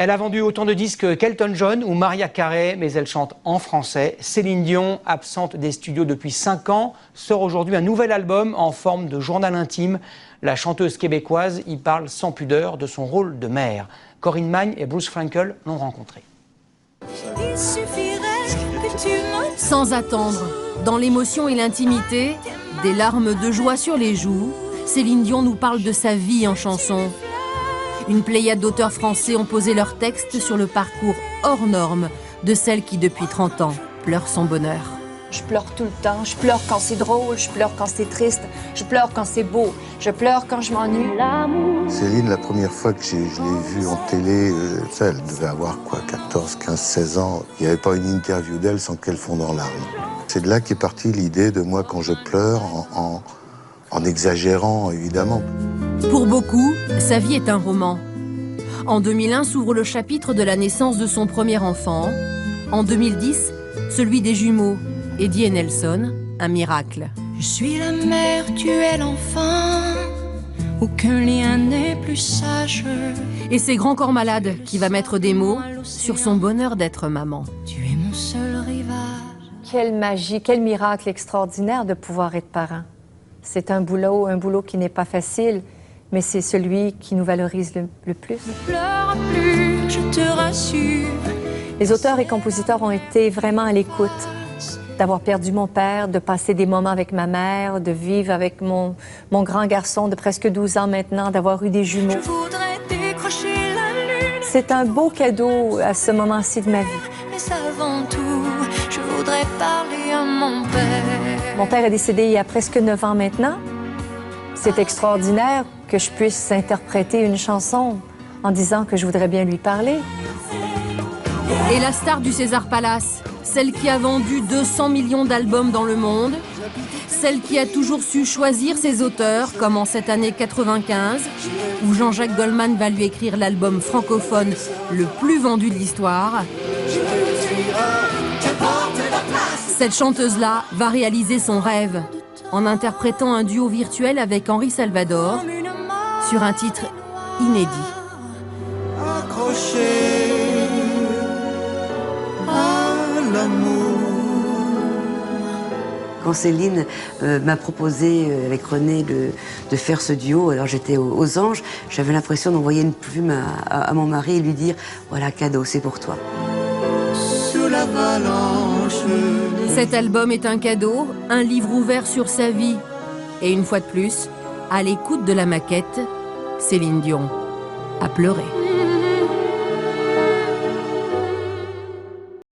Elle a vendu autant de disques qu'Elton John ou Mariah Carey, mais elle chante en français. Céline Dion, absente des studios depuis 5 ans, sort aujourd'hui un nouvel album en forme de journal intime. La chanteuse québécoise y parle sans pudeur de son rôle de mère. Corinne Magne et Bruce Frankel l'ont rencontrée. Sans attendre, dans l'émotion et l'intimité, des larmes de joie sur les joues, Céline Dion nous parle de sa vie en chanson. Une pléiade d'auteurs français ont posé leurs textes sur le parcours hors norme de celle qui, depuis 30 ans, pleure son bonheur. Je pleure tout le temps. Je pleure quand c'est drôle, je pleure quand c'est triste, je pleure quand c'est beau, je pleure quand je m'ennuie. Céline, la première fois que je l'ai vue en télé, elle devait avoir quoi, 14, 15, 16 ans. Il n'y avait pas une interview d'elle sans qu'elle fonde en larmes. C'est de là qu'est partie l'idée de moi quand je pleure, en exagérant évidemment. Pour beaucoup, sa vie est un roman. En 2001 s'ouvre le chapitre de la naissance de son premier enfant. En 2010, celui des jumeaux, Eddie et Nelson, un miracle. Je suis la mère, tu es l'enfant, aucun lien n'est plus sage. Et c'est Grand Corps Malade qui va mettre des mots sur son bonheur d'être maman. Tu es mon seul rivage. Quelle magie, quel miracle extraordinaire de pouvoir être parent. C'est un boulot qui n'est pas facile, mais c'est celui qui nous valorise le plus. Ne pleure plus, je te rassure. Les auteurs et compositeurs ont été vraiment à l'écoute. D'avoir perdu mon père, de passer des moments avec ma mère, de vivre avec mon grand garçon de presque 12 ans maintenant, d'avoir eu des jumeaux. Je voudrais décrocher la lune. C'est un beau cadeau à ce moment-ci de ma vie. Mais avant tout, je voudrais parler à mon père. Mon père est décédé il y a presque 9 ans maintenant. C'est extraordinaire que je puisse interpréter une chanson en disant que je voudrais bien lui parler. Et la star du César Palace, celle qui a vendu 200 millions d'albums dans le monde, celle qui a toujours su choisir ses auteurs, comme en cette année 95, où Jean-Jacques Goldman va lui écrire l'album francophone le plus vendu de l'histoire. Cette chanteuse-là va réaliser son rêve en interprétant un duo virtuel avec Henri Salvador sur un titre inédit. Quand Céline m'a proposé avec René de faire ce duo, alors j'étais aux anges, j'avais l'impression d'envoyer une plume à mon mari et lui dire « Voilà, cadeau, c'est pour toi ». Cet album est un cadeau, un livre ouvert sur sa vie. Et une fois de plus, à l'écoute de la maquette, Céline Dion a pleuré.